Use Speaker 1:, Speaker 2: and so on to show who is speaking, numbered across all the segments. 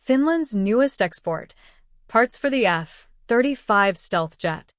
Speaker 1: Finland's newest export, parts for the F-35 stealth jet.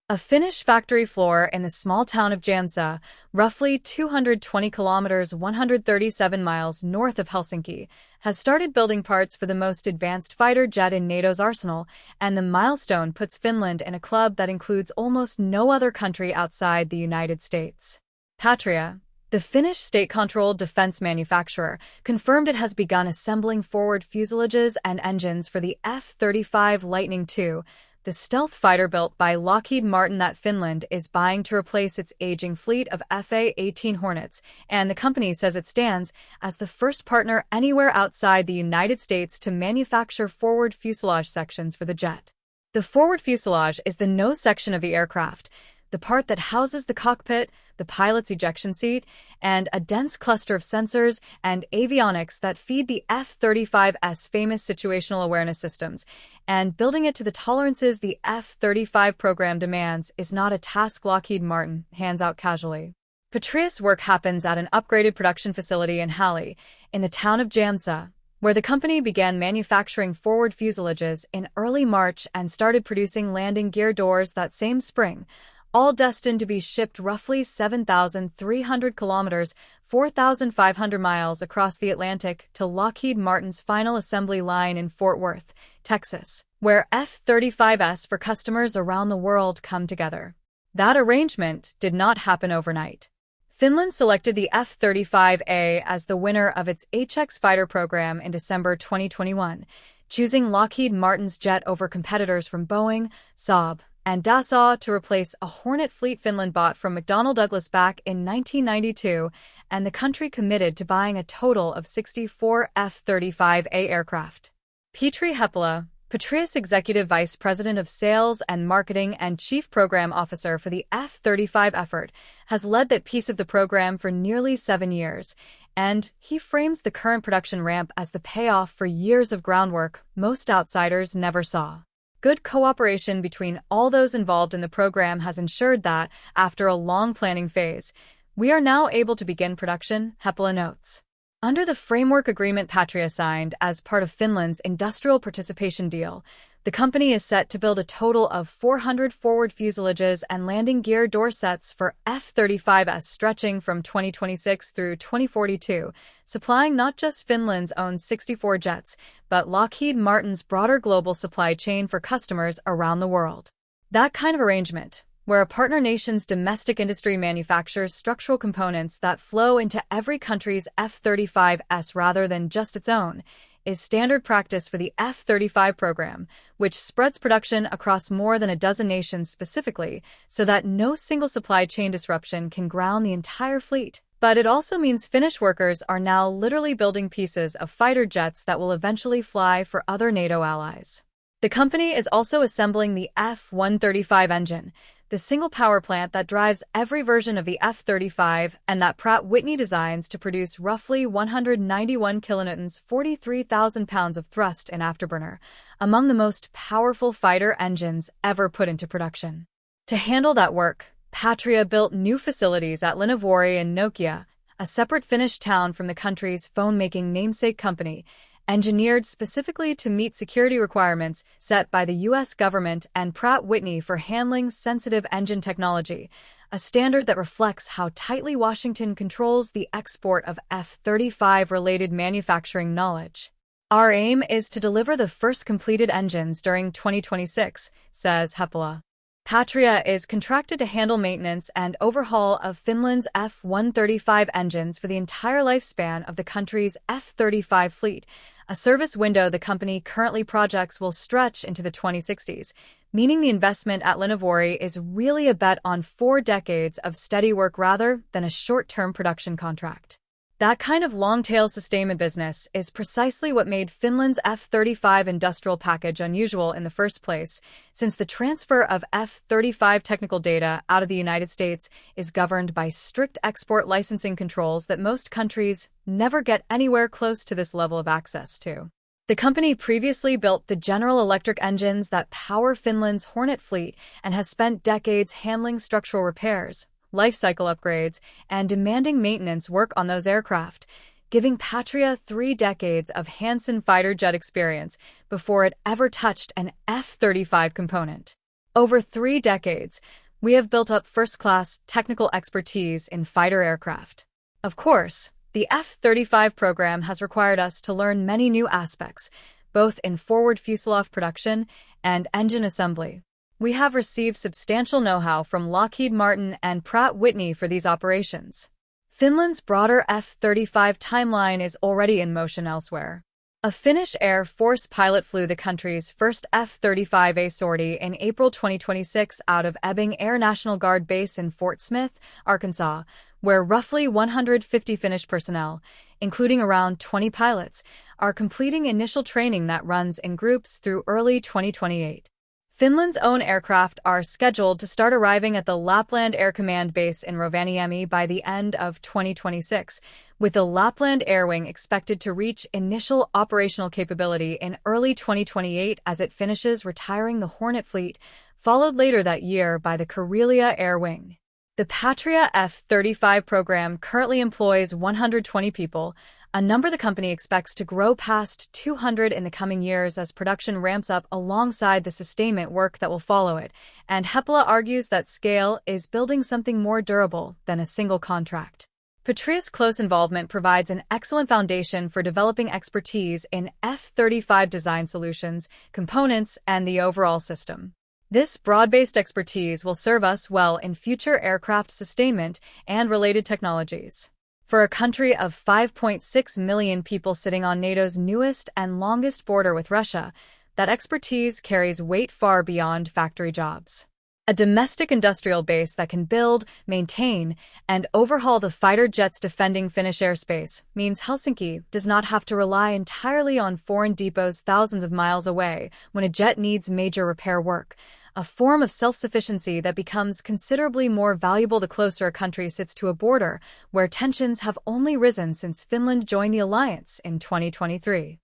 Speaker 1: A Finnish factory floor in the small town of Jämsä, roughly 220 kilometers 137 miles north of Helsinki, has started building parts for the most advanced fighter jet in NATO's arsenal, and the milestone puts Finland in a club that includes almost no other country outside the United States. Patria, the Finnish state-controlled defense manufacturer, confirmed it has begun assembling forward fuselages and engines for the F-35 Lightning II, the stealth fighter built by Lockheed Martin that Finland is buying to replace its aging fleet of Fa-18 Hornets, and the company says it stands as the first partner anywhere outside the United States to manufacture forward fuselage sections for the jet. The forward fuselage is the nose section of the aircraft, the part that houses the cockpit, the pilot's ejection seat, and a dense cluster of sensors and avionics that feed the F-35's famous situational awareness systems, and building it to the tolerances the F-35 program demands is not a task Lockheed Martin hands out casually. Patria's work happens at an upgraded production facility in Hali, in the town of Jämsä, where the company began manufacturing forward fuselages in early March and started producing landing gear doors that same spring, all destined to be shipped roughly 7,300 kilometers, 4,500 miles across the Atlantic to Lockheed Martin's final assembly line in Fort Worth, Texas, where F-35s for customers around the world come together. That arrangement did not happen overnight. Finland selected the F-35A as the winner of its HX fighter program in December 2021, choosing Lockheed Martin's jet over competitors from Boeing, Saab, and Dassault to replace a Hornet fleet Finland bought from McDonnell Douglas back in 1992, and the country committed to buying a total of 64 F-35A aircraft. Petri Heppila, Patria's Executive Vice President of Sales and Marketing and Chief Program Officer for the F-35 effort, has led that piece of the program for nearly 7 years, and he frames the current production ramp as the payoff for years of groundwork most outsiders never saw. Good cooperation between all those involved in the program has ensured that, after a long planning phase, we are now able to begin production, Heppila notes. Under the framework agreement Patria signed as part of Finland's industrial participation deal, the company is set to build a total of 400 forward fuselages and landing gear door sets for F-35s stretching from 2026 through 2042, supplying not just Finland's own 64 jets, but Lockheed Martin's broader global supply chain for customers around the world. That kind of arrangement, where a partner nation's domestic industry manufactures structural components that flow into every country's F-35s rather than just its own, is standard practice for the F-35 program, which spreads production across more than a dozen nations specifically so that no single supply chain disruption can ground the entire fleet. But it also means Finnish workers are now literally building pieces of fighter jets that will eventually fly for other NATO allies. The company is also assembling the F-135 engine, the single power plant that drives every version of the F-35 and that Pratt & Whitney designs to produce roughly 191 kilonewtons, 43,000 pounds of thrust in afterburner, among the most powerful fighter engines ever put into production. To handle that work, Patria built new facilities at Linnavuori in Nokia, a separate Finnish town from the country's phone-making namesake company, engineered specifically to meet security requirements set by the U.S. government and Pratt & Whitney for handling sensitive engine technology, a standard that reflects how tightly Washington controls the export of F-35-related manufacturing knowledge. Our aim is to deliver the first completed engines during 2026, says Heppila. Patria is contracted to handle maintenance and overhaul of Finland's F-135 engines for the entire lifespan of the country's F-35 fleet, a service window the company currently projects will stretch into the 2060s, meaning the investment at Linnavuori is really a bet on 4 decades of steady work rather than a short-term production contract. That kind of long-tail sustainment business is precisely what made Finland's F-35 industrial package unusual in the first place, since the transfer of F-35 technical data out of the United States is governed by strict export licensing controls that most countries never get anywhere close to this level of access to. The company previously built the General Electric engines that power Finland's Hornet fleet and has spent decades handling structural repairs, life cycle upgrades, and demanding maintenance work on those aircraft, giving Patria 3 decades of Hansen fighter jet experience before it ever touched an F-35 component. Over 3 decades, we have built up first-class technical expertise in fighter aircraft. Of course, the F-35 program has required us to learn many new aspects, both in forward fuselage production and engine assembly. We have received substantial know-how from Lockheed Martin and Pratt & Whitney for these operations. Finland's broader F-35 timeline is already in motion elsewhere. A Finnish Air Force pilot flew the country's first F-35A sortie in April 2026 out of Ebbing Air National Guard Base in Fort Smith, Arkansas, where roughly 150 Finnish personnel, including around 20 pilots, are completing initial training that runs in groups through early 2028. Finland's own aircraft are scheduled to start arriving at the Lapland Air Command Base in Rovaniemi by the end of 2026, with the Lapland Air Wing expected to reach initial operational capability in early 2028 as it finishes retiring the Hornet fleet, followed later that year by the Karelia Air Wing. The Patria F-35 program currently employs 120 people, a number the company expects to grow past 200 in the coming years as production ramps up alongside the sustainment work that will follow it, and Hepala argues that scale is building something more durable than a single contract. Patria's close involvement provides an excellent foundation for developing expertise in F-35 design solutions, components, and the overall system. This broad-based expertise will serve us well in future aircraft sustainment and related technologies. For a country of 5.6 million people sitting on NATO's newest and longest border with Russia, that expertise carries weight far beyond factory jobs. A domestic industrial base that can build, maintain, and overhaul the fighter jets defending Finnish airspace means Helsinki does not have to rely entirely on foreign depots thousands of miles away when a jet needs major repair work, a form of self-sufficiency that becomes considerably more valuable the closer a country sits to a border where tensions have only risen since Finland joined the alliance in 2023.